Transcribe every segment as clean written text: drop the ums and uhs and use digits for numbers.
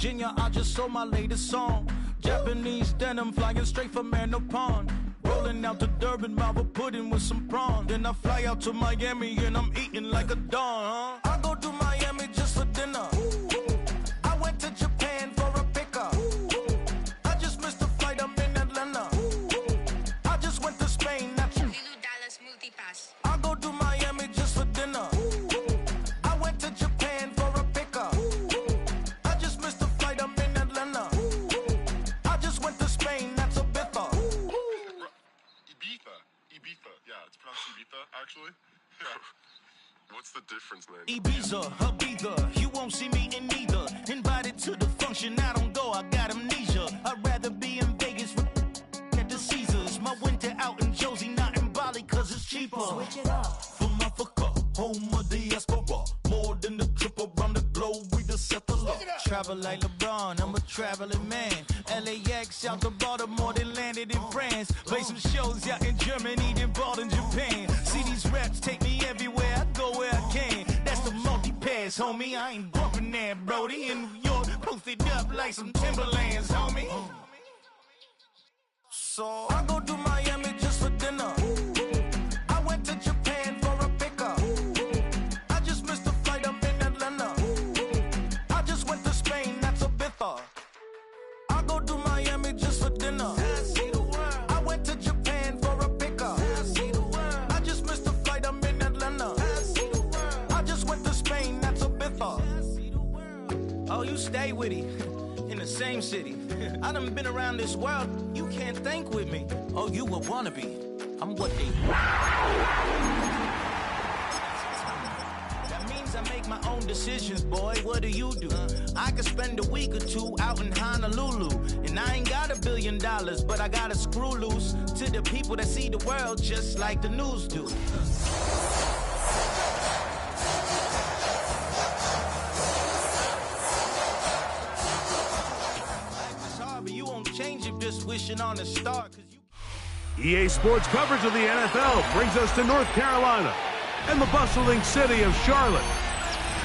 Virginia, I just sold my latest song. Japanese denim flying straight from Manopon. Rolling out to Durban, Marvel pudding with some prawn. Then I fly out to Miami and I'm eating like a don, huh? I go to Miami just for dinner. I went to Japan for a pickup. I just missed the flight, I'm in Atlanta. I just went to Spain, that's $1 multipass. I go to Miami just for dinner. I went to Japan for a pickup. I just missed the flight, I'm in Atlanta. I just went to Spain, that's a biffa. Ibiza. Yeah, it's pronounced Ibiza, actually. Yeah. What's the difference, man? Ibiza, Ibiza, you won't see me in neither. Invited to the function, I don't go, I got amnesia. I'd rather be in Vegas at the Caesars. My winter out in Josie, not in Bali, cause it's cheaper. Switch it up. From Africa, home of the diaspora. More than the trip around the globe, we the settler. Travel like LeBron, I'm a traveling man. LAX out to Baltimore, then landed in France. Play some shows out in Germany, then bought in Japan. See these raps take me everywhere, I go where I can. That's the multi-pass, homie, I ain't bumping that, brody. In New York, posted up like some Timberlands, homie. So I go to Miami just for dinner. I went to Japan for a pickup. I just missed the flight, I'm in Atlanta. I just went to Spain, that's a biffa. I go to Miami just for dinner. I went to Japan for a pickup. I just missed the flight, I'm in Atlanta. I just went to Spain, that's a biffa. Oh, you stay with it. In the same city. I done been around this world, you can't think with me. Oh, you a wannabe. I'm what they... That means I make my own decisions, boy. What do you do? I could spend a week or two out in Honolulu, and I ain't got $1 billion, but I got a screw loose to the people that see the world just like the news do. You won't change it just wishing on a star. EA Sports coverage of the NFL brings us to North Carolina and the bustling city of Charlotte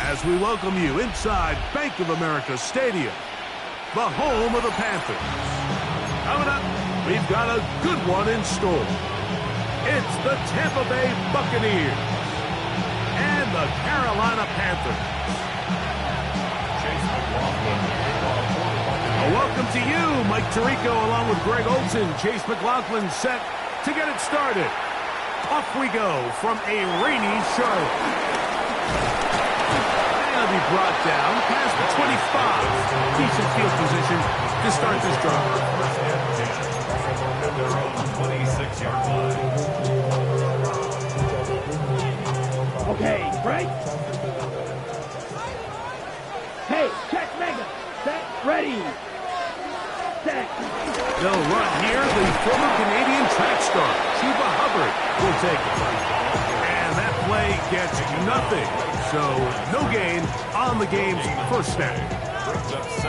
as we welcome you inside Bank of America Stadium, the home of the Panthers. Coming up, we've got a good one in store. It's the Tampa Bay Buccaneers and the Carolina Panthers. Welcome to you, Mike Tirico, along with Greg Olson. Chase McLaughlin set to get it started. Off we go from a rainy Charlotte. And it'll be brought down past the 25. Decent field position to start this drive. 26-yard line. Okay, break. Hey, check mega. Set, ready. They'll run here. The former Canadian track star, Chuba Hubbard, will take it. And that play gets nothing. So no gain on the game's first snap.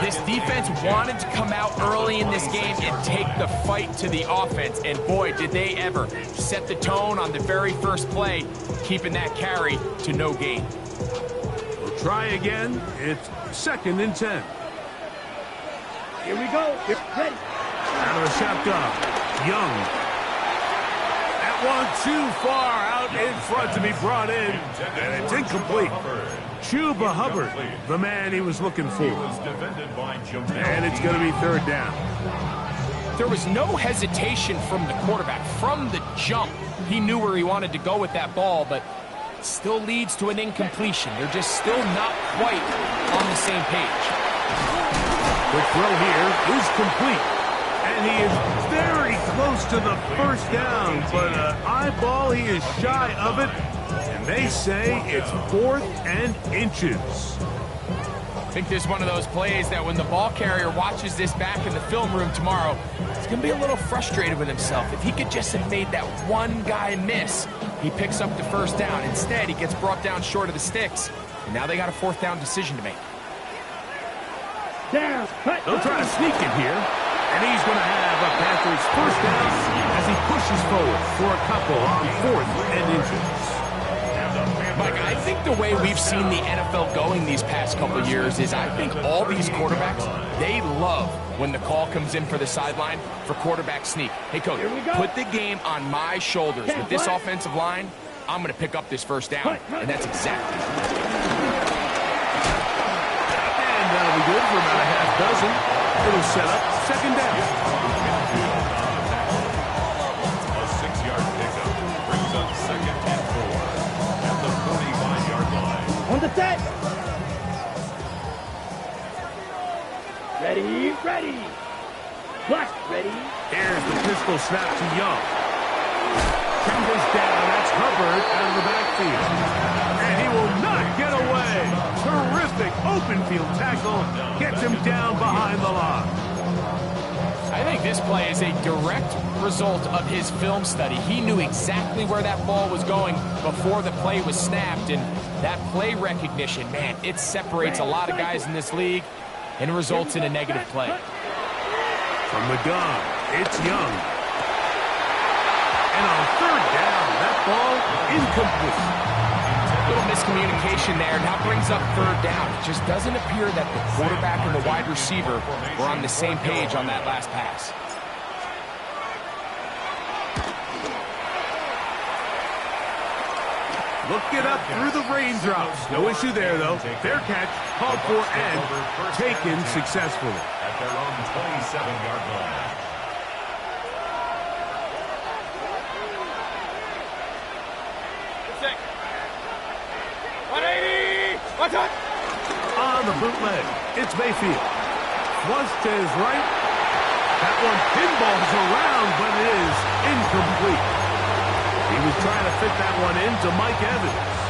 This defense wanted to come out early in this game and take the fight to the offense. And boy, did they ever set the tone on the very first play, keeping that carry to no gain. We'll try again. It's 2nd and 10. Here we go. Ready. Out of the shotgun. Young. That one too far out in front to be brought in. And it's incomplete. Chuba Hubbard, the man he was looking for. And it's going to be 3rd down. There was no hesitation from the quarterback. From the jump, he knew where he wanted to go with that ball, but it still leads to an incompletion. They're just still not quite on the same page. The throw here is complete. And he is very close to the 1st down, but eyeball, he is shy of it. And they say it's 4th and inches. I think this is one of those plays that when the ball carrier watches this back in the film room tomorrow, he's going to be a little frustrated with himself. If he could just have made that one guy miss, he picks up the 1st down. Instead, he gets brought down short of the sticks. And now they got a 4th down decision to make. Down. They'll try to sneak it here. And he's going to have a Panthers 1st down as he pushes forward for a couple on 4th and inches. Mike, I think the way we've seen the NFL going these past couple years is I think all these quarterbacks, they love when the call comes in for the sideline for quarterback sneak. Hey, Coach, put the game on my shoulders. With this offensive line, I'm going to pick up this 1st down. And that's exactly what that'll be good for about a half dozen. It'll set up 2nd down. A 6-yard pickup brings up 2nd and 4 at the 45-yard line. On the set. Ready, ready. Flash, ready. Here's the pistol snap to Young. Timbers down. That's Hubbard out of the backfield. And he will not get away. Terrific open field tackle. Gets him down behind the line. I think this play is a direct result of his film study. He knew exactly where that ball was going before the play was snapped. And that play recognition, man, it separates a lot of guys in this league and results in a negative play. From the gun, it's Young. And on 3rd down, that ball incomplete. Little miscommunication there. Now brings up 3rd down. It just doesn't appear that the quarterback and the wide receiver were on the same page on that last pass. Look it up through the raindrops. No issue there, though. Fair catch, called for, and taken successfully. At their own 27-yard line. On the bootleg, it's Mayfield. Flush to his right. That one pinballs around, but it is incomplete. He was trying to fit that one into Mike Evans.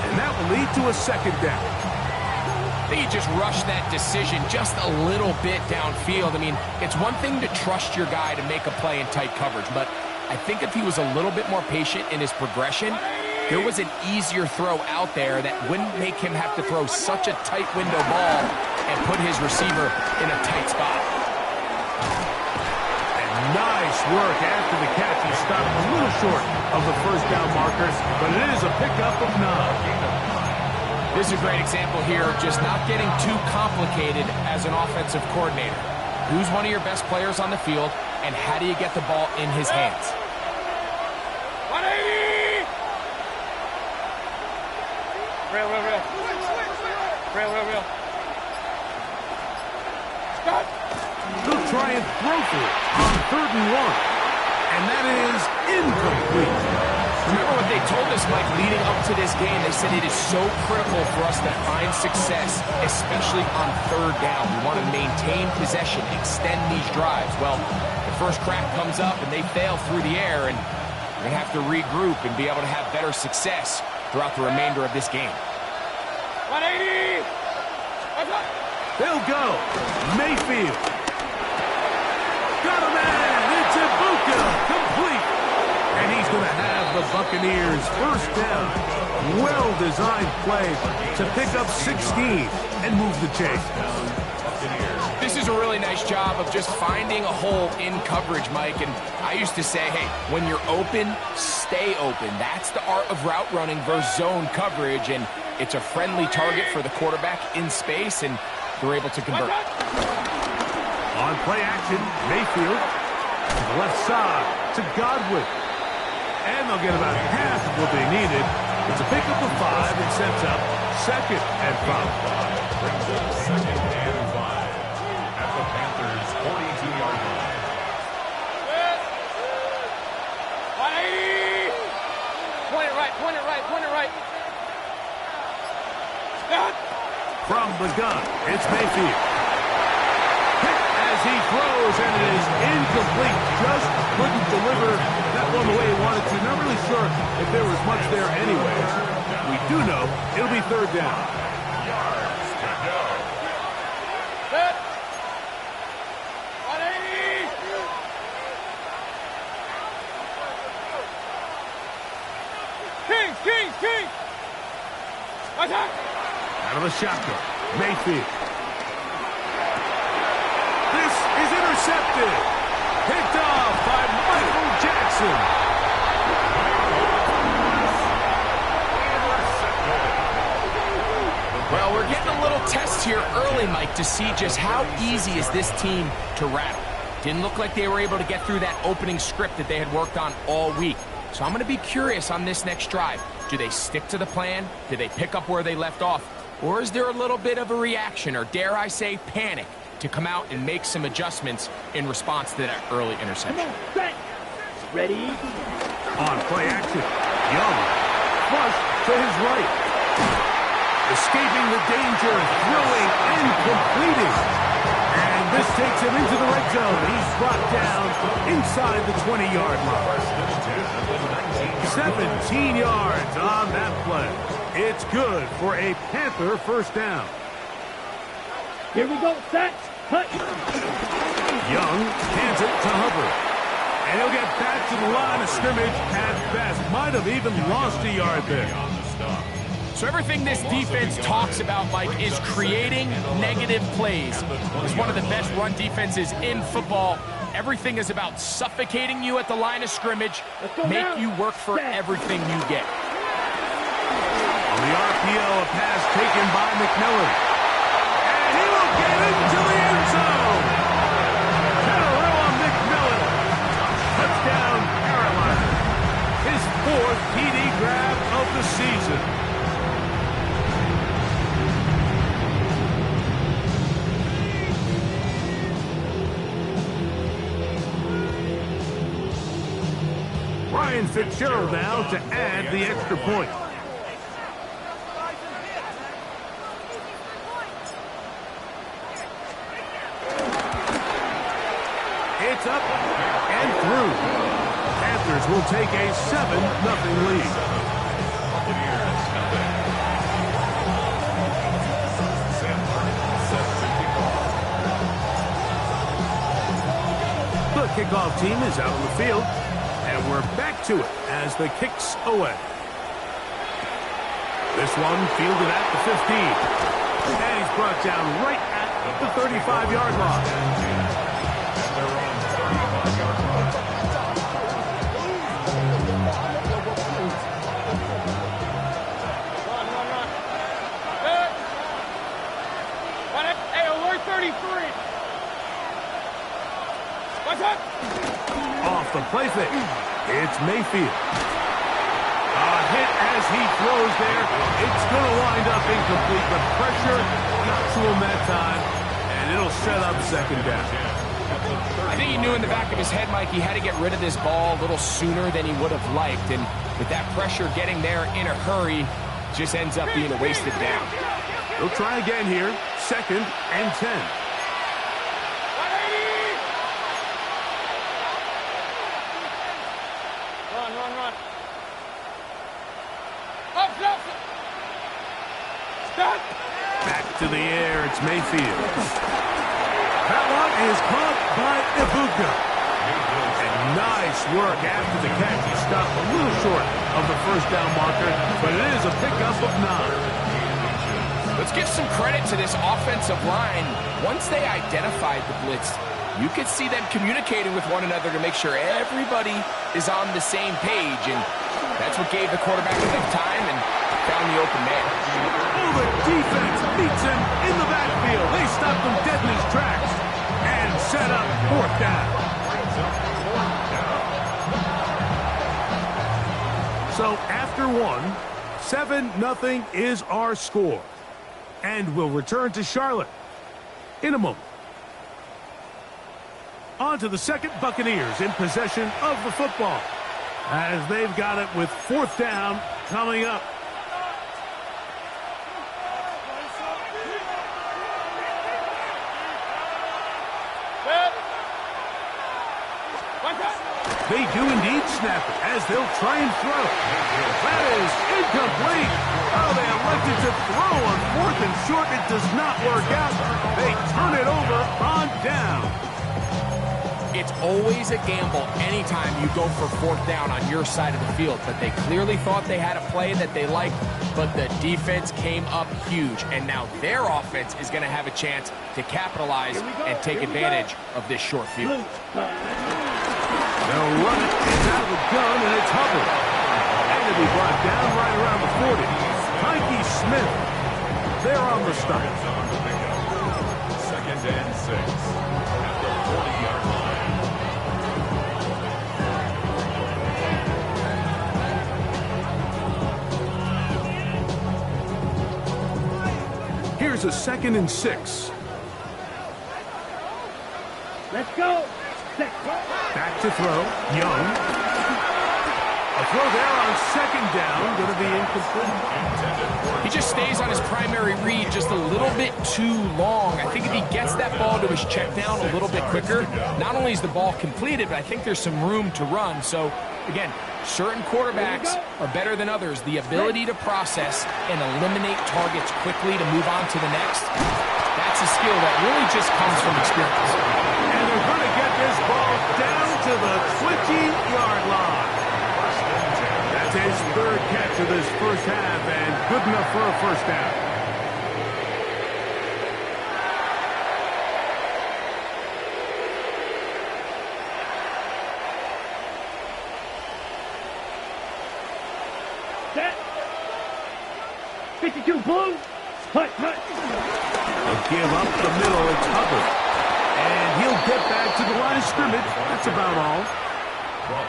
And and that will lead to a second down. I think he just rushed that decision just a little bit downfield. I mean, it's one thing to trust your guy to make a play in tight coverage, but I think if he was a little bit more patient in his progression, there was an easier throw out there that wouldn't make him have to throw such a tight window ball and put his receiver in a tight spot. And nice work after the catch. He stopped a little short of the first down markers, but it is a pickup of 9. This is a great example here of just not getting too complicated as an offensive coordinator. Who's one of your best players on the field, and how do you get the ball in his hands? 180! Real. Stop! They'll try and throw for it on 3rd and 1. And that is incomplete. Remember what they told us, Mike, leading up to this game? They said it is so critical for us to find success, especially on 3rd down. We want to maintain possession, extend these drives. Well, the first crack comes up and they fail through the air, and we're going to have to regroup and be able to have better success throughout the remainder of this game. 180! They'll go. Mayfield. Got a man. It's Ibuka. Complete. And he's going to have the Buccaneers first down. Well-designed play to pick up 16 and move the chains. This is a really nice job of just finding a hole in coverage, Mike. And I used to say, hey, when you're open, stay open. That's the art of route running versus zone coverage. And it's a friendly target for the quarterback in space, and they're able to convert. On play action, Mayfield to the left side to Godwin. And they'll get about half of what they needed. It's a pickup of 5 and sets up 2nd and 5. Brings up 2nd and 5 at the Panthers' 42-yard line. 180! Point it right. Stop! From the gun, it's Mayfield. Hit as he throws, and it is incomplete. Just couldn't deliver that one the way he wanted to. Not really sure if there was much there anyways. We do know it'll be 3rd down. Yards to go. Set! 180! King! Attack! Out of the shotgun, Mayfield. This is intercepted. Picked off by Michael Jackson. Well, we're getting a little test here early, Mike, to see just how easy is this team to rattle. Didn't look like they were able to get through that opening script that they had worked on all week. So I'm going to be curious on this next drive. Do they stick to the plan? Do they pick up where they left off? Or is there a little bit of a reaction, or dare I say panic, to come out and make some adjustments in response to that early interception? Set! Ready? On play action, Young. Flush to his right. Escaping the danger, throwing and completing. And this takes him into the red zone. He's brought down inside the 20-yard line. 17 yards on that play. It's good for a Panther first down. Here we go, set, cut. Young hands it to Hubbard. And he'll get back to the line of scrimmage at best. Might have even lost a yard there. So everything this defense talks about, Mike, is creating negative plays. It's one of the best run defenses in football. Everything is about suffocating you at the line of scrimmage, make you work for everything you get. On the RPO, a pass taken by McMillan. And he will get into the end zone. Carolina McMillan. Touchdown, Carolina. His 4th TD grab of the season. Ryan Fitzgerald now to add the extra point. It's up and through. Panthers will take a 7-0 lead. kickoff team is out on the field, and we're back to it as the kick's away. This one fielded at the 15, and he's brought down right at the 35-yard line. Off the play fake, it's Mayfield. A hit as he throws there. It's going to wind up incomplete. The pressure got to him that time, and it'll set up second down. I think he knew in the back of his head, Mike, he had to get rid of this ball a little sooner than he would have liked. And with that pressure getting there in a hurry, just ends up being a wasted down. He'll try again here. 2nd and 10. Back to the air, it's Mayfield. That one is caught by Ibuka. And nice work after the catch. He stopped a little short of the first down marker, but it is a pickup of 9. Let's give some credit to this offensive line. Once they identified the blitz, you could see them communicating with one another to make sure everybody is on the same page, and that's what gave the quarterback enough time and found the open man. Oh, the defense beats him in the backfield. They stopped him dead in his tracks and set up 4th down. So after 1, 7-0 is our score. And we'll return to Charlotte in a moment. On to the second, Buccaneers in possession of the football as they've got it with 4th down coming up. They do indeed snap it as they'll try and throw. That is incomplete. Oh, they elected to throw on 4th and short. It does not work out. They turn it over on down. It's always a gamble anytime you go for 4th down on your side of the field, but they clearly thought they had a play that they liked, but the defense came up huge, and now their offense is going to have a chance to capitalize and take advantage of this short field. They'll run it. It's out of the gun, and it's Hubbard. And it'll be brought down right around the 40. Mikey Smith, they're on the stop. 2nd and 6 at the 40-yard line. Here's a 2nd and 6. Let's go. Back to throw. Young. A throw there on 2nd down. Going to be incomplete. He just stays on his primary read just a little bit too long. I think if he gets that ball to his check down a little bit quicker, not only is the ball completed, but I think there's some room to run. So, again, certain quarterbacks are better than others. The ability to process and eliminate targets quickly to move on to the next, that's a skill that really just comes from experience. And they're going to get this ball down to the 20-yard line. That's his 3rd catch of this first half, and good enough for a 1st down. Set. 52 blue. Hut. They'll give up the middle. It's Hubbard. And he'll get back to the line of scrimmage. That's about all.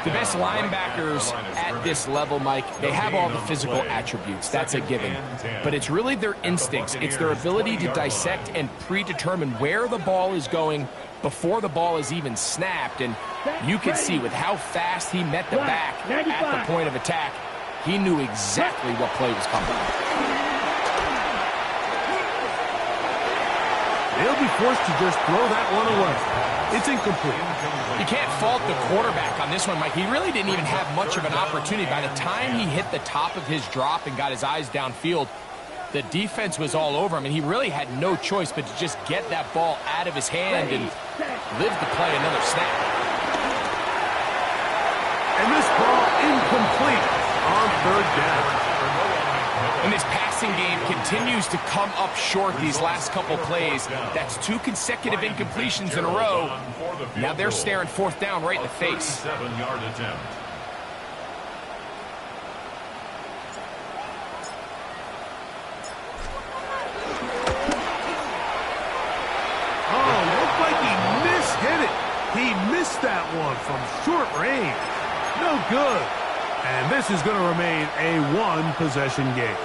The best linebackers at this level, Mike, they have all the physical attributes. That's a given. But it's really their instincts. It's their ability to dissect and predetermine where the ball is going before the ball is even snapped. And you can see with how fast he met the back at the point of attack, he knew exactly what play was coming. They'll be forced to just throw that one away. It's incomplete. You can't fault the quarterback on this one, Mike. He really didn't even have much of an opportunity. By the time he hit the top of his drop and got his eyes downfield, the defense was all over him, and he really had no choice but to just get that ball out of his hand and live to play another snap. incomplete on third down. And this passing game continues to come up short these last couple plays. That's 2 consecutive incompletions in a row. Now they're staring fourth down right in the face. 7-yard attempt. Oh, looked like he mishit it. He missed that one from short range. No good. And this is going to remain a one-possession game.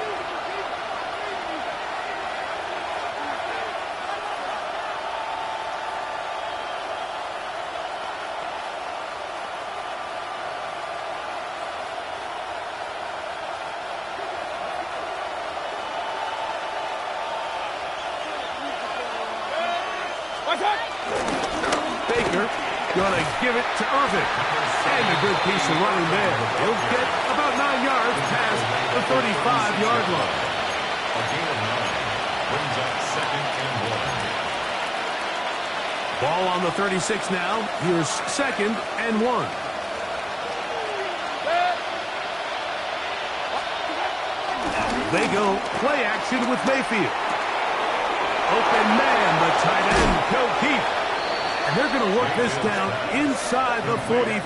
Baker gonna give it to Irvin. And a good piece of running there. He'll get about 9 yards past the 35-yard line. A gain of 9 brings up 2nd and 1. Ball on the 36 now. Here's 2nd and 1. They go play action with Mayfield. Open man, the tight end, go deep. And they're going to work this down inside the 45.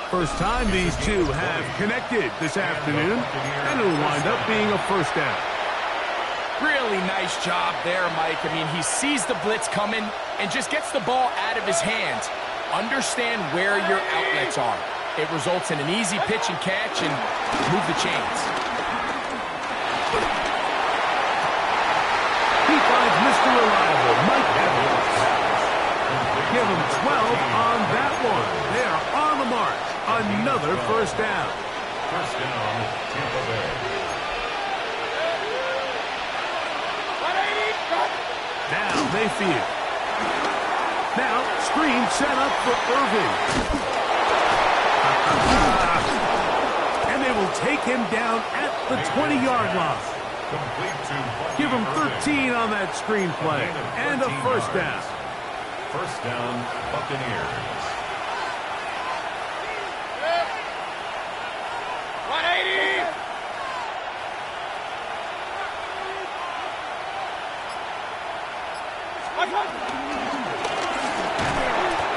First time these two have connected this afternoon, and it'll wind up being a first down. Really nice job there, Mike. I mean, he sees the blitz coming and just gets the ball out of his hands. Understand where your outlets are. It results in an easy pitch and catch and move the chains. He finds Mr. Reliable, Mike Evans. Give him 12 on that one. They are on the march. Another first down. First down, Tampa Bay. Now Mayfield. Now screen set up for Irving. And they will take him down at the 20-yard line. Give him 13 on that screen play. And a first down. First down, Buccaneers. 180!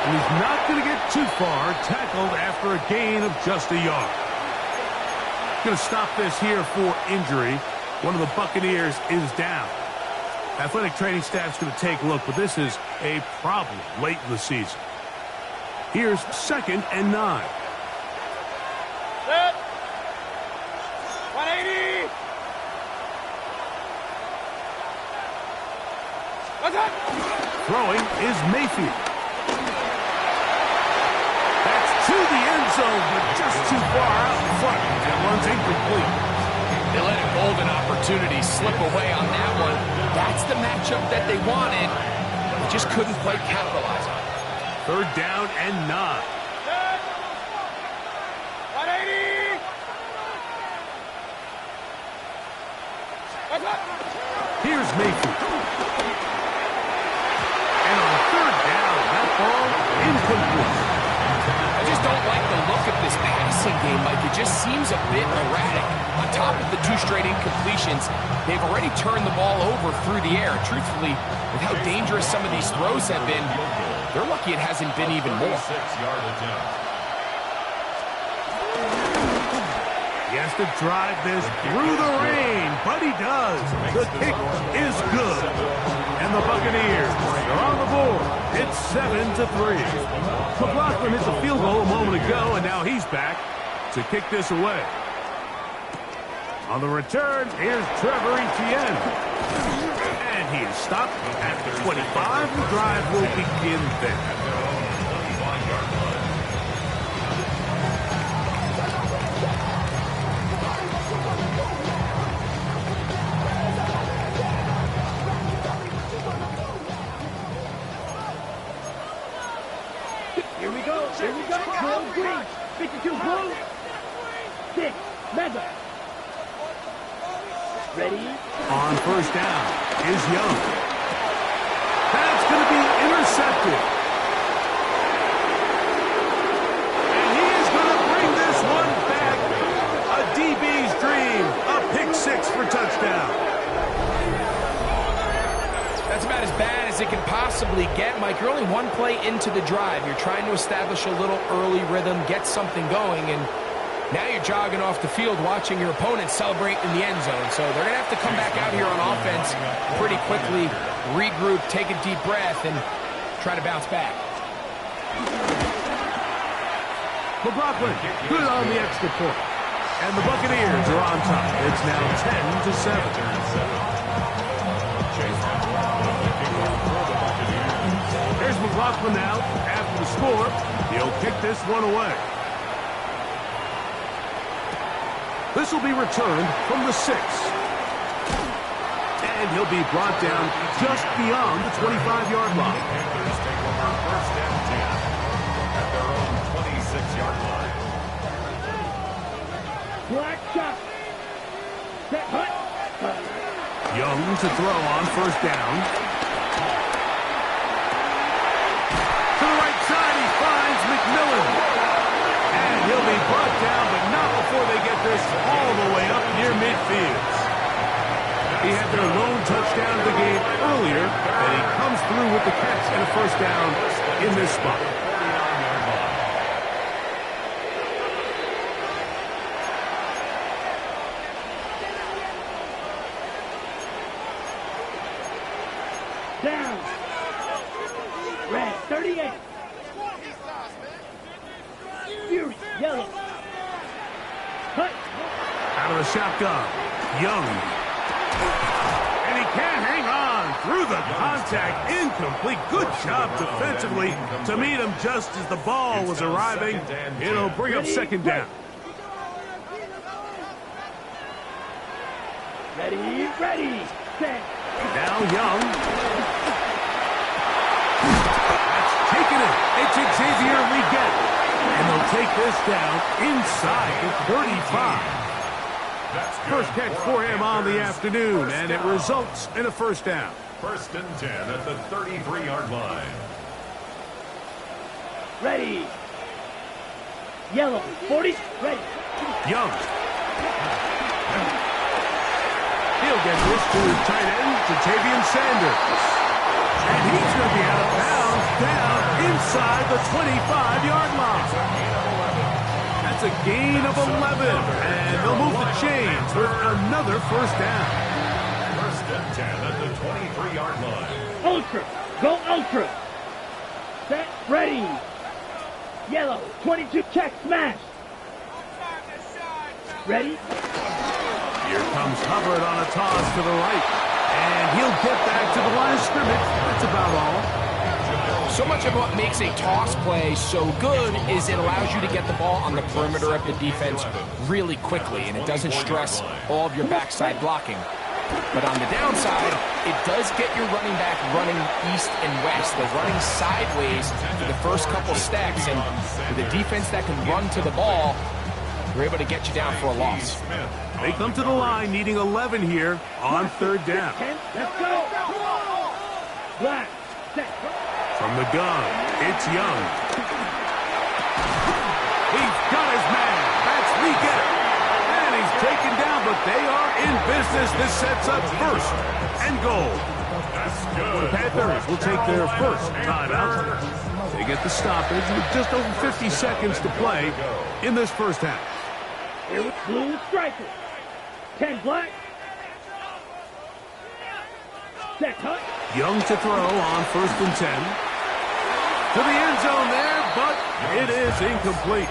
And he's not going to get too far, tackled after a gain of just a yard. Going to stop this here for injury. One of the Buccaneers is down. Athletic training staff's going to take a look, but this is a problem late in the season. Here's 2nd and 9. Set. 180! Throwing is Mayfield. That's to the end zone, but just too far out in front. That one's incomplete. They let a golden opportunity slip away on that one. That's the matchup that they wanted. They just couldn't quite capitalize on it. 3rd down and 9. 180! Here's Mayfield. And on 3rd down, that ball incomplete. I just don't like the look of this passing game, Mike. It just seems a bit erratic. On top of the 2 straight incompletions, they've already turned the ball over through the air. Truthfully, with how dangerous some of these throws have been, they're lucky it hasn't been even more. 6-yard attempt. He has to drive this through the rain, but he does. The kick is good. And the Buccaneers are on the board. It's 7-3. McLaughlin hit the field goal a moment ago, and now he's back to kick this away. On the return, here's Trevor Etienne. And he is stopped at the 25. The drive will begin there. Here we go. Go green. 52 blue. 6. Mega. Ready? On first down is Young. That's going to be intercepted. And he is going to bring this as it can possibly get. Mike, you're only one play into the drive. You're trying to establish a little early rhythm, get something going, and now you're jogging off the field watching your opponent celebrate in the end zone. So they're going to have to come back out here on offense pretty quickly, regroup, take a deep breath, and try to bounce back. McLaughlin, good on the extra point. And the Buccaneers are on top. It's now 10-7. There's McLaughlin now after the score. He'll kick this one away. This will be returned from the 6. And he'll be brought down just beyond the 25-yard line. First and 10 at their own 26-yard line. Black shot. Set hut. Young to throw on first down. To the right side, he finds McMillan. And he'll be brought down, but not before they get this all the way up near midfield. He had their lone touchdown of the game earlier, and he comes through with the catch and a first down in this spot. Down. Red, 38. Fury, yellow. Cut. Out of the shotgun, Young. And he can't hang on through the contact. Incomplete. Good job defensively to meet him just as the ball was arriving. It'll bring up second down. Ready, ready, set. Now Young. That's taking it. It's Xavier Leggett. And they'll take this down inside the 35. First catch for him on the afternoon, and it results in a first down. First and 10 at the 33-yard line. Ready. Yellow, 40, ready. Young. He'll get this to his tight end, Jatavian Sanders. And he's going to be out of bounds down inside the 25-yard line. That's a gain of 11, and they'll move the chains with another first down. First and 10 at the 23-yard line. Ultra, go ultra. Set, ready. Yellow, 22, check, smash. Ready. Here comes Hubbard on a toss to the right. And he'll get back to the line of scrimmage. That's about all. So much of what makes a toss play so good is it allows you to get the ball on the perimeter of the defense really quickly, and it doesn't stress all of your backside blocking. But on the downside, it does get your running back running east and west. They're running sideways for the first couple steps, and with a defense that can run to the ball, they're able to get you down for a loss. They come to the line needing 11 here on third down. Let's go. Black, set. From the gun, it's Young. He's got his man. That's Leggett. And he's taken down, but they are in business. This sets up first and goal. The Panthers will take their first timeout. They get the stoppage with just over 50 seconds to play in this first half. Here with blue striker. 10 black. Set, hut. Young to throw on first and 10. To the end zone there, but it is incomplete.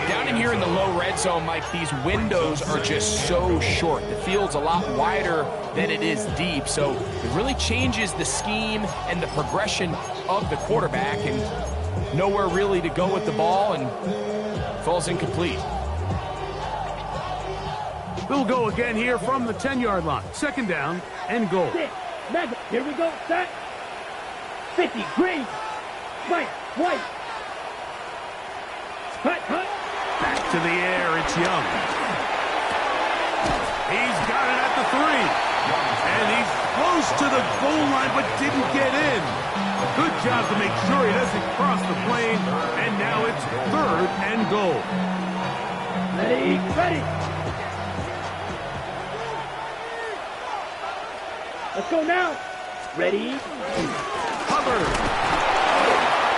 Down in here in the low red zone, Mike, these windows are just so short. The field's a lot wider than it is deep, so it really changes the scheme and the progression of the quarterback, and nowhere really to go with the ball, and falls incomplete. We'll go again here from the 10-yard line. Second down and goal. Mega, here we go, set. 50, green. White, white. Hut, hut. Back to the air, it's Young. He's got it at the 3. And he's close to the goal line, but didn't get in. A good job to make sure he doesn't cross the plane. And now it's third and goal. Ready, ready. Let's go now. Ready? Covered.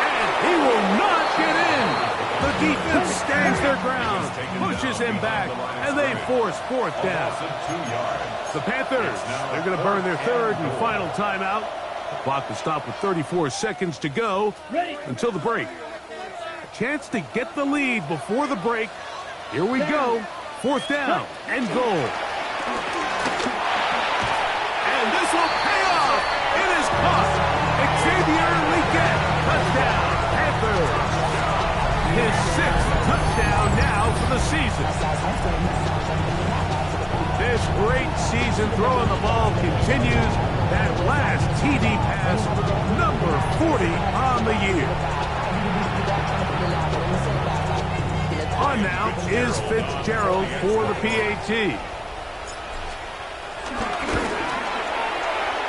And he will not get in. The defense stands their ground, pushes him back, and they force fourth down. The Panthers, they're going to burn their third and final timeout. The clock will stop with 34 seconds to go until the break. Chance to get the lead before the break. Here we go. Fourth down and goal. And this will pay off. It is caught. Xavier Leggett, touchdown, Panthers. His sixth touchdown now for the season. This great season throwing the ball continues. That last TD pass, number 40 on the year. On now is Fitzgerald for the PAT.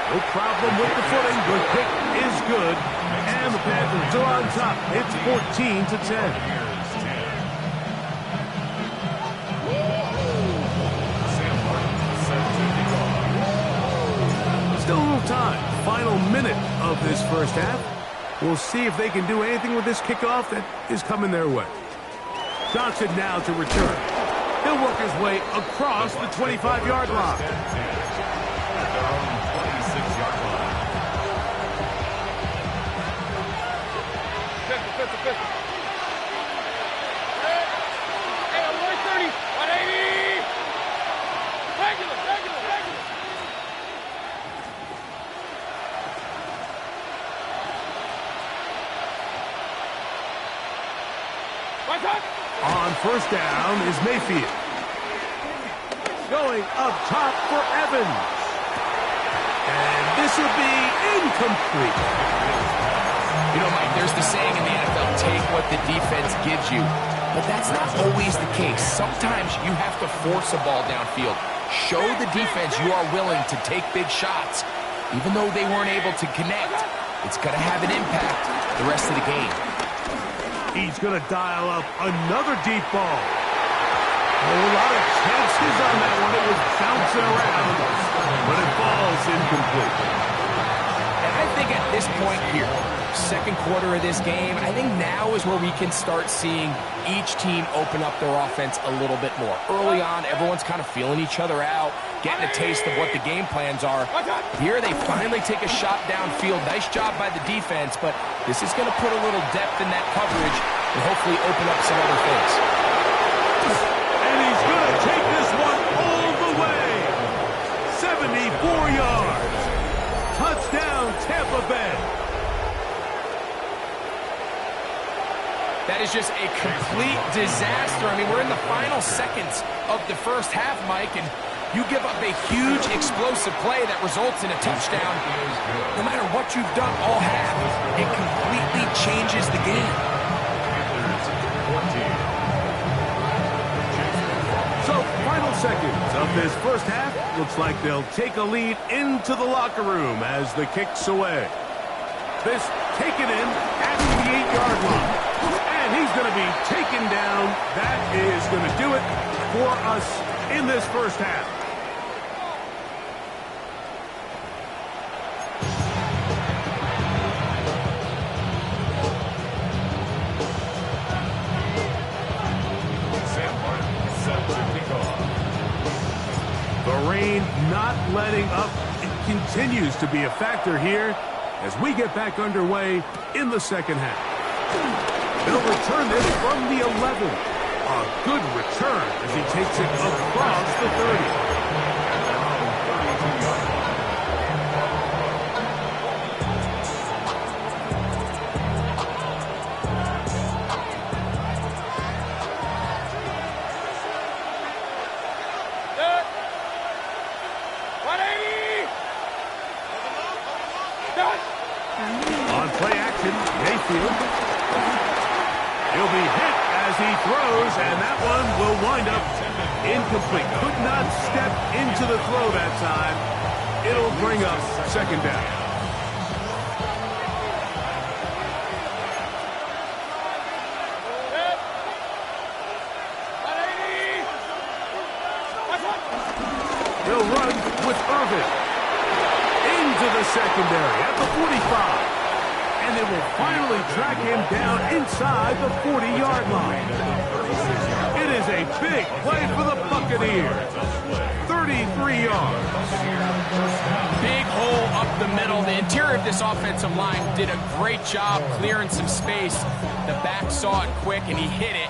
No problem with the footing. The kick is good. And the Panthers are on top. It's 14-10. Still a little time. Final minute of this first half. We'll see if they can do anything with this kickoff that is coming their way. Johnson now to return. He'll work his way across the 25-yard line. On first down is Mayfield. Going up top for Evans. And this will be incomplete. You know, Mike, there's the saying in the NFL, take what the defense gives you. But that's not always the case. Sometimes you have to force a ball downfield. Show the defense you are willing to take big shots. Even though they weren't able to connect, it's going to have an impact the rest of the game. He's going to dial up another deep ball. A lot of chances on that one. It was bouncing around, but it falls incomplete. And I think at this point here, second quarter of this game, I think now is where we can start seeing each team open up their offense a little bit more. Early on, everyone's kind of feeling each other out, getting a taste of what the game plans are. Here they finally take a shot downfield. Nice job by the defense, but this is going to put a little depth in that coverage and hopefully open up some other things. And he's going to take this one all the way. 74 yards. Touchdown, Tampa Bay. That is just a complete disaster. I mean, we're in the final seconds of the first half, Mike, and you give up a huge explosive play that results in a touchdown. No matter what you've done all half, it completely changes the game. So, final seconds of this first half. Looks like they'll take a lead into the locker room as the kick's away. This taken in at the 8-yard line. And he's going to be taken down. That is going to do it for us in this first half. The rain not letting up. It continues to be a factor here as we get back underway in the second half. They'll return this from the 11. A good return as he takes it across the 30. On play action, Mayfield. He'll be hit as he throws, and that one will wind up incomplete. Could not step into the throw that time. It'll bring up second down. They'll run with Irvin. into the secondary at the 45. And they will finally track him down inside the 40-yard line. It is a big play for the Buccaneers. 33 yards. Big hole up the middle. The interior of this offensive line did a great job clearing some space. The back saw it quick, and he hit it.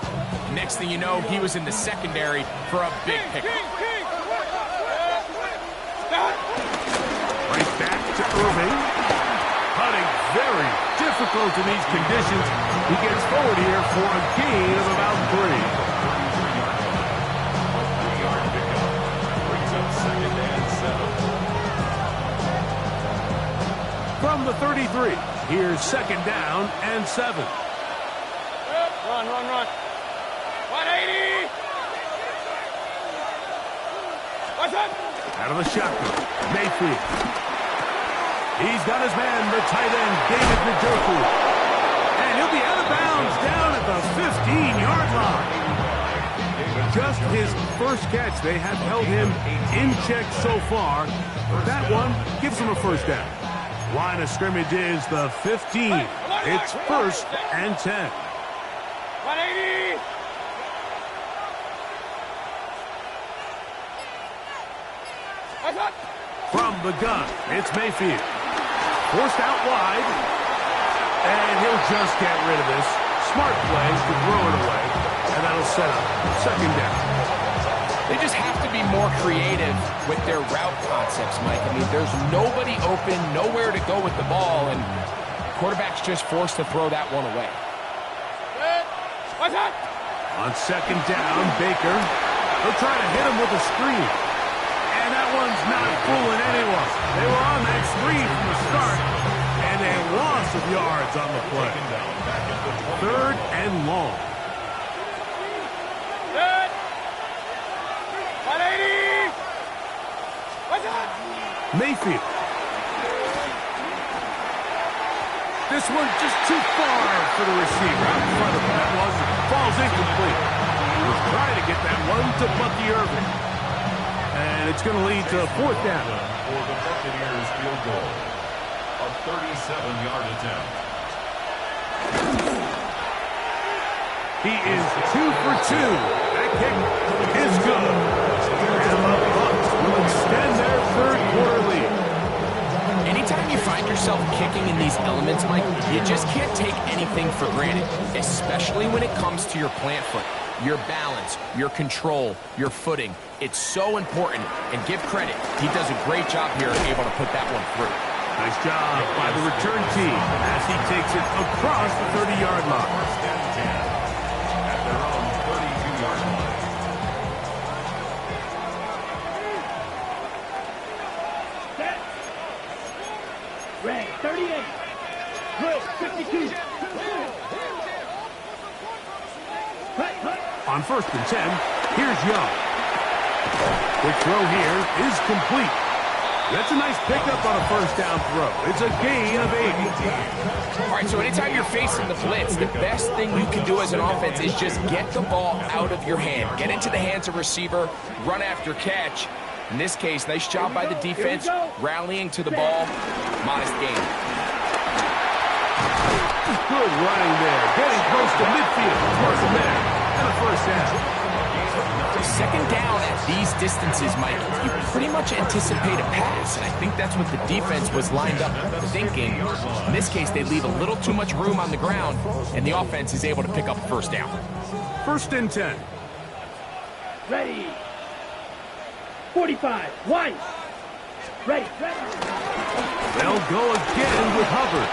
Next thing you know, he was in the secondary for a big pickup. Right back to Irving. Putting very difficult in these conditions. He gets forward here for a gain of about 3. Brings up 2nd and 7. From the 33, here's 2nd down and 7. Run. 180. What's up? Out of the shotgun, Mayfield. He's got his man, the tight end, David Njoku. And he'll be out of bounds down at the 15-yard line. Just his first catch. They have held him in check so far. That one gives him a first down. Line of scrimmage is the 15. It's 1st and 10. 180. What's up? From the gun, it's Mayfield. Forced out wide, and he'll just get rid of this. Smart play to throw it away, and that'll set up 2nd down. They just have to be more creative with their route concepts, Mike. I mean, there's nobody open, nowhere to go with the ball, and quarterback's just forced to throw that one away. What's up? On 2nd down, Baker. He'll try to hit him with a screen. And that one's not fooling anyone. They were on that screen from the start, and a loss of yards on the play. 3rd and long. Good. 180. What's up? Mayfield. This one just too far for the receiver out in front of him. That one falls incomplete. He was trying to get that one to Bucky Irving. And it's going to lead to 4th down. For the Buccaneers field goal. A 37-yard attempt. He is 2 for 2. That kick is good. And the Bucs will extend their 3rd quarter lead. Anytime you find yourself kicking in these elements, Mike, you just can't take anything for granted, especially when it comes to your plant foot. Your balance, your control, your footing. It's so important, and give credit. He does a great job here able to put that one through. Nice job by the return team as he takes it across the 30-yard line. 1st and 10 at their own 32-yard line. Set. Red, 38. Drill, 52. On 1st and 10, here's Young. Quick throw here is complete. That's a nice pickup on a 1st down throw. It's a gain of 8. All right, so anytime you're facing the blitz, the best thing you can do as an offense is just get the ball out of your hand. Get into the hands of receiver, run after catch. In this case, nice job by the defense, rallying to the ball. Modest gain. Good running there. Getting close to midfield. Towards the man. And a 1st down. 2nd down at these distances, Mike, you pretty much anticipate a pass, and I think that's what the defense was lined up thinking. In this case, they leave a little too much room on the ground, and the offense is able to pick up a 1st down. 1st and 10. Ready. 45. One. Ready. They'll go again with Hubbard.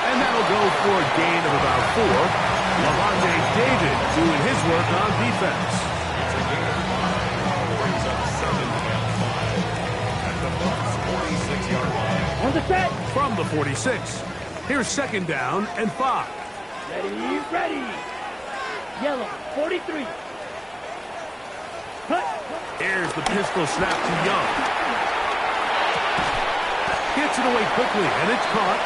And that'll go for a gain of about 4. Lavonte David doing his work on defense. It's a gain of 5. Brings up 7th and 5 at the Bucs 46-yard line. On the set. From the 46, here's 2nd down and 5. Ready. Yellow, 43. Cut. Here's the pistol snap to Young. Gets it away quickly, and it's caught.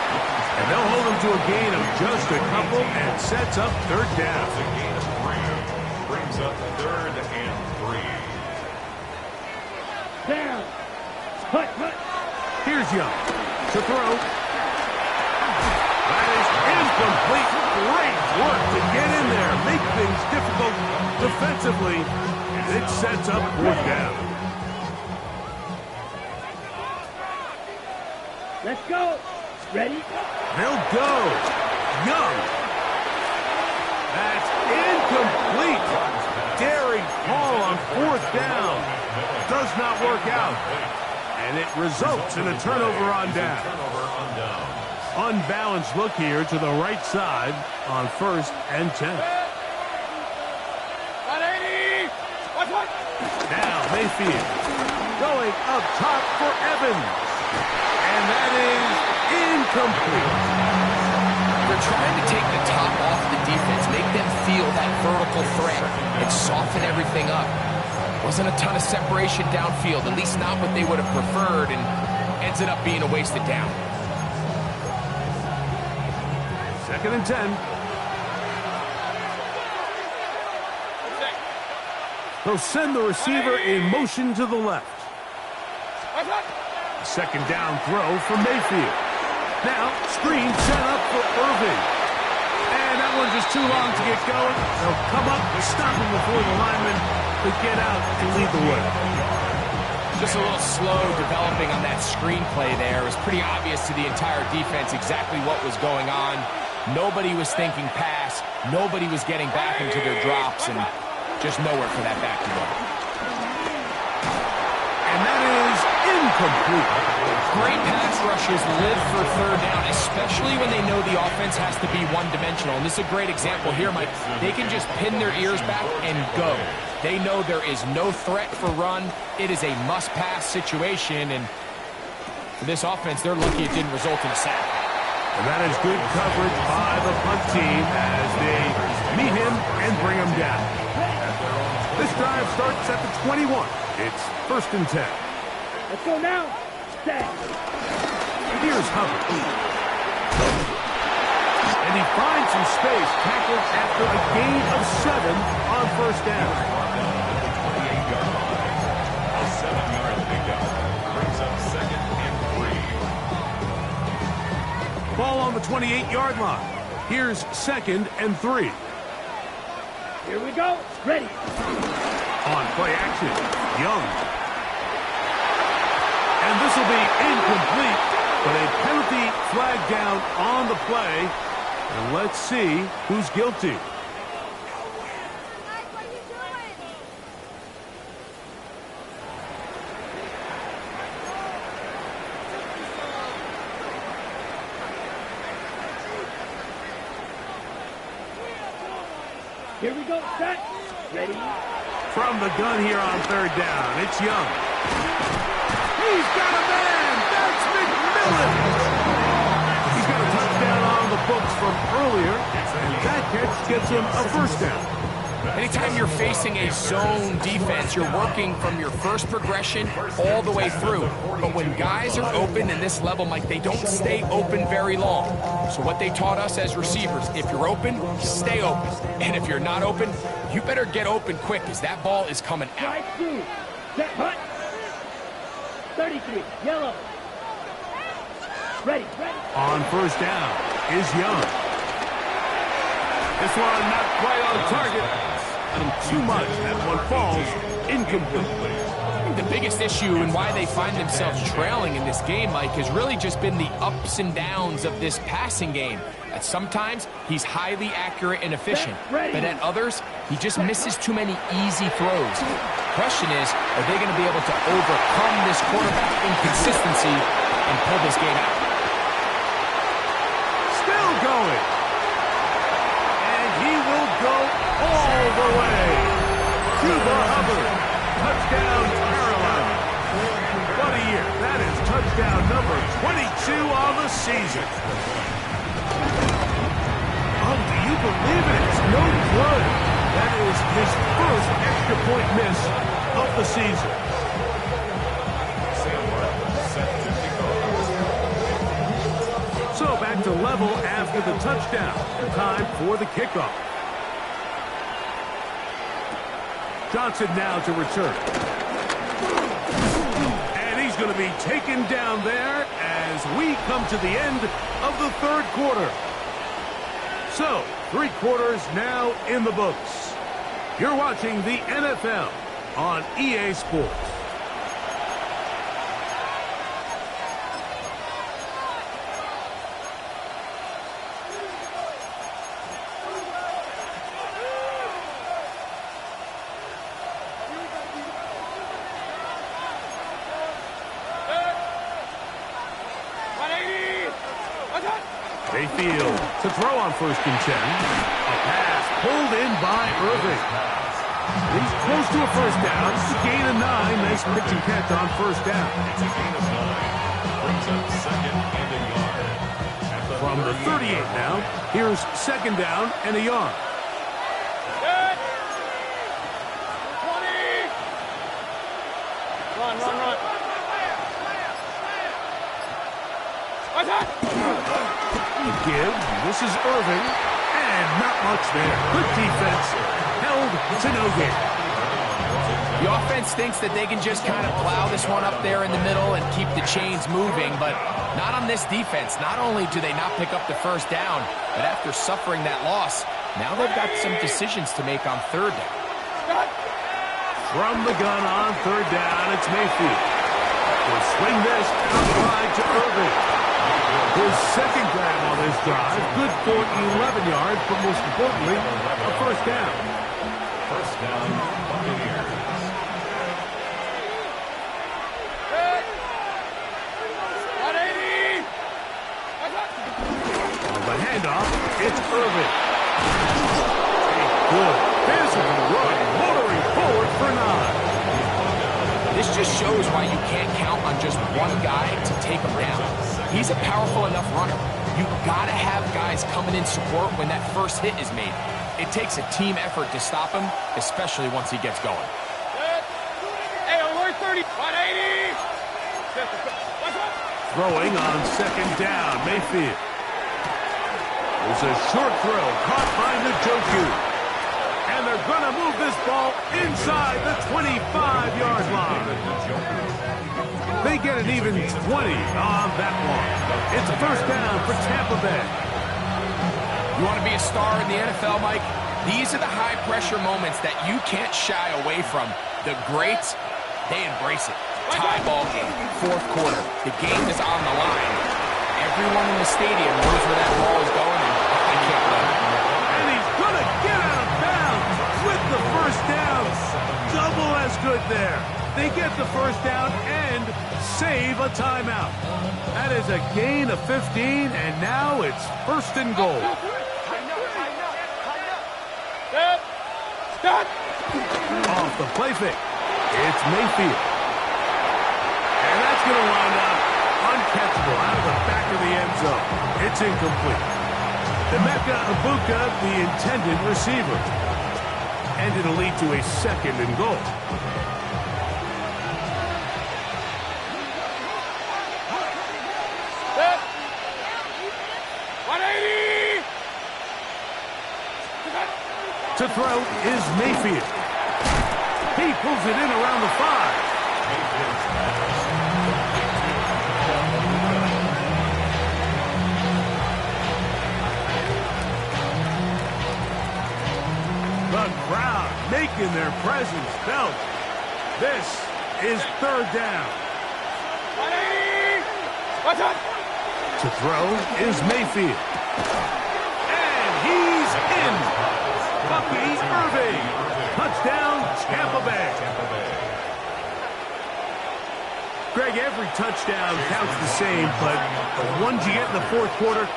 And they'll hold him to a gain of just a couple and sets up 3rd down. It's a gain of 3. Brings up 3rd and 3. Down. Cut. Here's Young. to throw. That is incomplete. Great work to get in there, make things difficult defensively. It sets up 4th down. Let's go. Ready? They'll go. Young. That's incomplete. Daring call on 4th down. Does not work out. And it results in a turnover on down. Unbalanced look here to the right side on 1st and 10. Now Mayfield going up top for Evans. And that is incomplete. They're trying to take the top off the defense, make them feel that vertical threat, and soften everything up. Wasn't a ton of separation downfield, at least not what they would have preferred, and ends up being a wasted down. 2nd and 10. They'll send the receiver in motion to the left. 2nd down throw for Mayfield. Now, screen set up for Irving. And that one's just too long to get going. They'll come up and stop him before the lineman to get out to lead the way. Just a little slow developing on that screenplay there. It was pretty obvious to the entire defense exactly what was going on. Nobody was thinking pass. Nobody was getting back into their drops, and just nowhere for that back to go. And that is incomplete. Great pass rushes live for 3rd down, especially when they know the offense has to be one-dimensional. And this is a great example here, Mike. They can just pin their ears back and go. They know there is no threat for run. It is a must-pass situation, and for this offense, they're lucky it didn't result in a sack. And that is good coverage by the punt team as they meet him and bring him down. This drive starts at the 21. It's 1st and 10. Let's go now. Set. Here's Hubbard. And he finds some space, tackled after a gain of 7 on 1st down. A 7-yard pickup brings up 2nd and 3. Ball on the 28-yard line. Here's 2nd and 3. Here we go. Ready. On play action, Young. And this will be incomplete, but a penalty flag down on the play. And let's see who's guilty. Here we go. Set. Ready. From the gun here on 3rd down, it's Young. He's got a man. That's McMillan. He's got a touchdown on the books from earlier, and that catch gets him a 1st down. Anytime you're facing a zone defense, you're working from your first progression all the way through. But when guys are open in this level, Mike, they don't stay open very long. So what they taught us as receivers, if you're open, stay open. And if you're not open, you better get open quick because that ball is coming out. Strike 2. Set. Hut. 33. Yellow. Ready. Ready. On 1st down is Young. This one not quite on target. And too much. That one falls incomplete. I think the biggest issue and why they find themselves trailing in this game, Mike, has really just been the ups and downs of this passing game. At sometimes, he's highly accurate and efficient. But at others, he just misses too many easy throws. The question is, are they going to be able to overcome this quarterback inconsistency and pull this game out? Still going. And he will go all the way. Cuba Hubbard. Touchdown, Carolina. What a year. That is touchdown number 22 on the season. Oh, do you believe it? It's no good. That is his first extra point miss of the season. So back to level after the touchdown. Time for the kickoff. Johnson now to return. And he's going to be taken down there, and as we come to the end of the third quarter. So, 3 quarters now in the books. You're watching the NFL on EA Sports. Mayfield to throw on 1st and 10. A pass pulled in by Irving. He's close to a 1st down. It's a gain of 9. Nice pitch and catch on 1st down. It's a gain of 9. Brings up 2nd and a yard. From the 38 now, here's 2nd down and a yard. Run. Give. This is Irving. And not much there. Good defense. Held to no gain. The offense thinks that they can just kind of plow this one up there in the middle and keep the chains moving, but not on this defense. Not only do they not pick up the 1st down, but after suffering that loss, now they've got some decisions to make on 3rd down. From the gun on 3rd down, it's Mayfield. He'll swing this outside to Irving. His 2nd grab on this drive, good for 11 yards, but most importantly, a 1st down. 1st down, Buccaneers. On the handoff, it's Irving. A good physical run, motoring forward for 9. This just shows why you can't count on just one guy to take him down. He's a powerful enough runner. You've got to have guys coming in support when that 1st hit is made. It takes a team effort to stop him, especially once he gets going. Hey, alert 30. 180. Throwing on 2nd down, Mayfield. There's a short throw caught by Njoku. And they're going to move this ball inside the 25-yard line. They get an even 20 on that one. It's a 1st down for Tampa Bay. You want to be a star in the NFL, Mike? These are the high-pressure moments that you can't shy away from. The greats, they embrace it. Tie ball game, 4th quarter. The game is on the line. Everyone in the stadium knows where that ball is going, and I can't wait. And he's going to get out of bounds with the 1st down. Double as good there. They get the 1st down and save a timeout. That is a gain of 15, and now it's 1st and goal. Off the play fake, it's Mayfield. And that's going to wind up uncatchable out of the back of the end zone. It's incomplete. Emeka Ibuka, the intended receiver. And it'll lead to a 2nd and goal. To throw is Mayfield. He pulls it in around the 5. The crowd making their presence felt. This is 3rd down. To throw is Mayfield. And he's in. Bucky Irving. Touchdown, Tampa Bay. Greg, every touchdown counts the same, but the ones you get in the 4th quarter,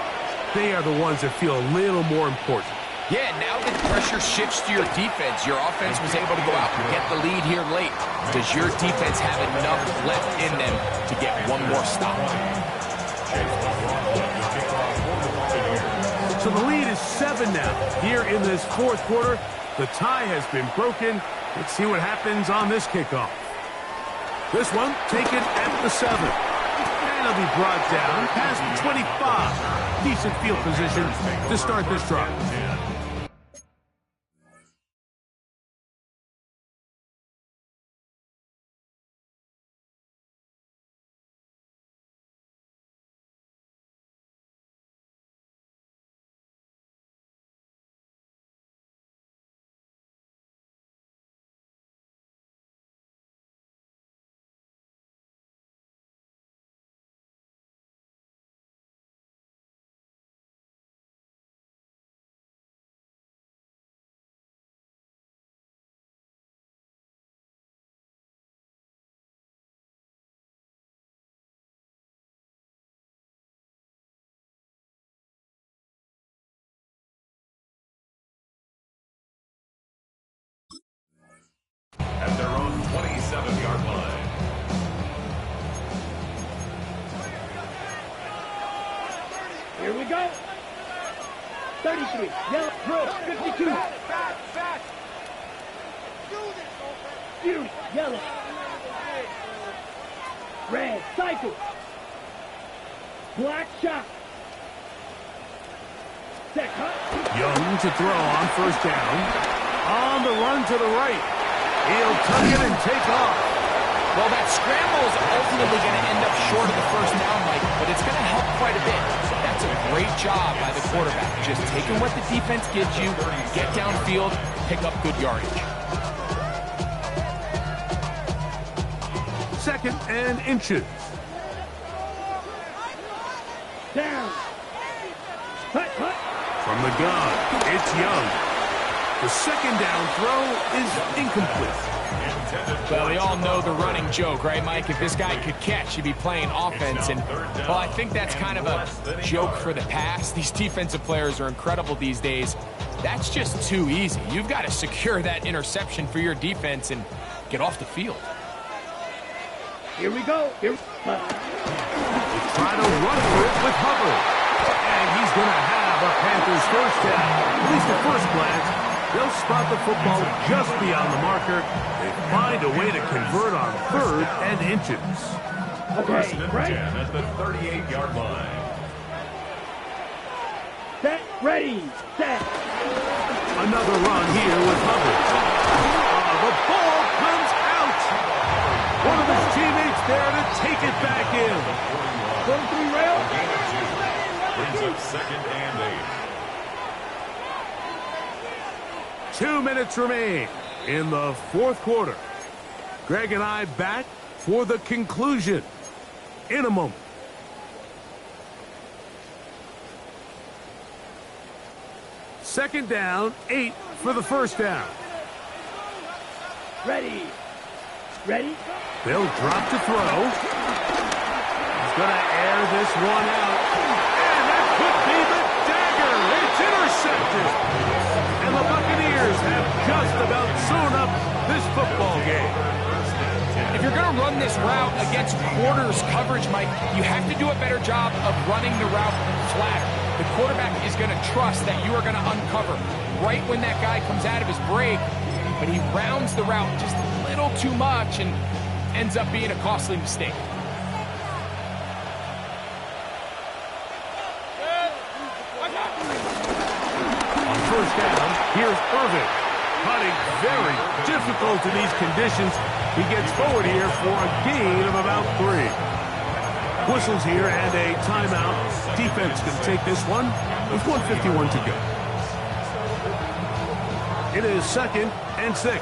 they are the ones that feel a little more important. Yeah, now that pressure shifts to your defense, your offense was able to go out and get the lead here late. Does your defense have enough left in them to get one more stop? So the lead is 7 now. Here in this 4th quarter, the tie has been broken. Let's see what happens on this kickoff. This one taken at the 7. And it'll be brought down past the 25. Decent field position to start this drive. 33. Yellow. Drill. 52. Fury. Yellow. Red. Cycle. Black shot. Set cut. Young to throw on first down. On the run to the right. He'll tuck it and take off. Well, that scramble is ultimately going to end up short of the first down, Mike, but it's going to help quite a bit. That's a great job by the quarterback. Just taking what the defense gives you, get downfield, pick up good yardage. 2nd and inches. Down. Hut, hut. From the gun, it's Young. The 2nd down throw is incomplete. Well, we all know the running joke, right, Mike? If this guy could catch, he'd be playing offense. And, well, I think that's kind of a joke for the past. These defensive players are incredible these days. That's just too easy. You've got to secure that interception for your defense and get off the field. Here we go. Here. They try to run for it with Hubbard. And he's going to have a Panthers first down. At least at first glance, they'll spot the football just beyond the marker. They find a way to convert on 3rd and inches. First Okay, and right. 10 at the 38-yard line. Set. Ready. Set. Another run here with Hubbard. The ball comes out. One of his teammates there to take it back in. 43 rail. Brings up 2nd and 8. 2 minutes remain in the 4th quarter. Greg and I back for the conclusion in a moment. Second down, 8 for the first down. Ready. Ready. They'll drop to throw. He's going to air this one out. And that could be the dagger. It's intercepted. And the Buccaneers have just about sewn up this football game. If you're going to run this route against quarters coverage, Mike, you have to do a better job of running the route flatter. The quarterback is going to trust that you are going to uncover right when that guy comes out of his break, but he rounds the route just a little too much and ends up being a costly mistake. On first down, here's Irvin. Putting very difficult in these conditions. He gets forward here for a gain of about 3. Whistles here and a timeout. Defense can take this one with 1:51 to go. It is 2nd and 6.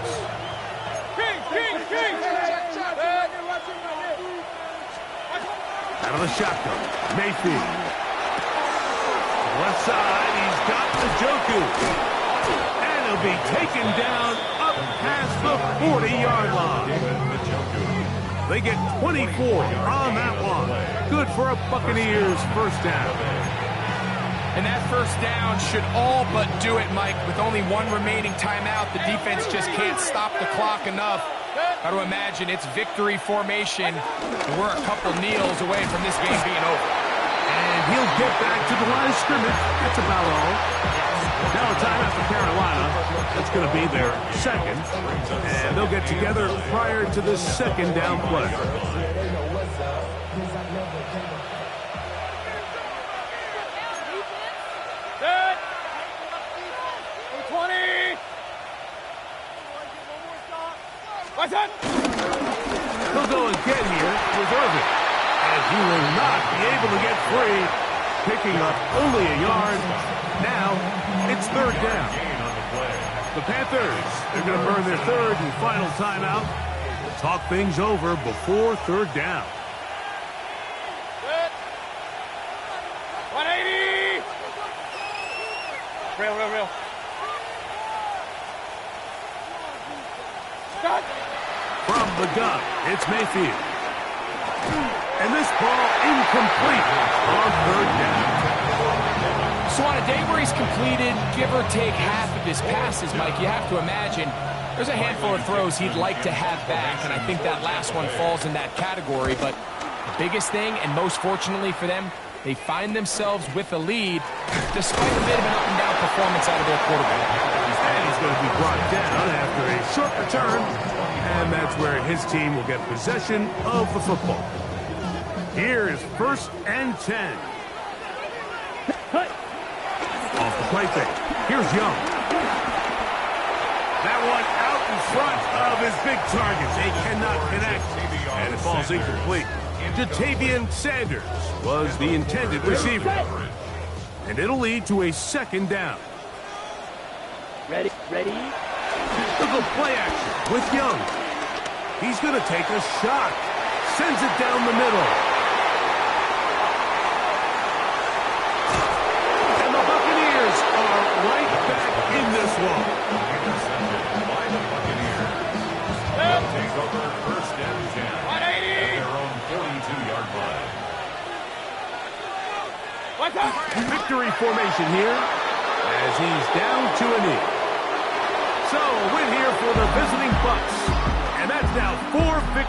Out of the shotgun, Mayfield. Left side, he's got Njoku. And he'll be taken down up past the 40-yard line. They get 24 on that one. Good for a Buccaneers first down. And that first down should all but do it, Mike. With only one remaining timeout, the defense just can't stop the clock enough. Got to imagine it's victory formation. And we're a couple kneels away from this game being over. And he'll get back to the line of scrimmage. That's about all. Now a timeout for Carolina. That's going to be their 2nd. And they'll get together prior to the 2nd down play. Set. 20. What's that? He'll go again here with Irvin. And he will not be able to get free. Picking up only a yard. Now it's 3rd down. The Panthers, they're going to burn their 3rd and final timeout. Talk things over before 3rd down. Set. 180. Real. Stop. From the gun, it's Mayfield. And this ball incomplete on 3rd down. So on a day where he's completed, give or take half of his passes, Mike, you have to imagine there's a handful of throws he'd like to have back, and I think that last one falls in that category. But the biggest thing, and most fortunately for them, they find themselves with a lead. despite a bit of an up-and-down performance out of their quarterback. And he's going to be brought down after a short return, and that's where his team will get possession of the football. Here is 1st and 10. Off the play fake. Here's Young. That one out in front of his big target. They cannot connect, and it falls incomplete. Jatavian Sanders was the intended receiver. And it'll lead to a 2nd down. Ready? Look at play action with Young. He's going to take a shot. Sends it down the middle. And the Buccaneers are right back in this one. Intercepted by the Buccaneers. They'll take over 1st and 10 at their own 42-yard line. Victory formation here as he's down to a knee. So a win here for the visiting Bucs. And that's now 4 victories.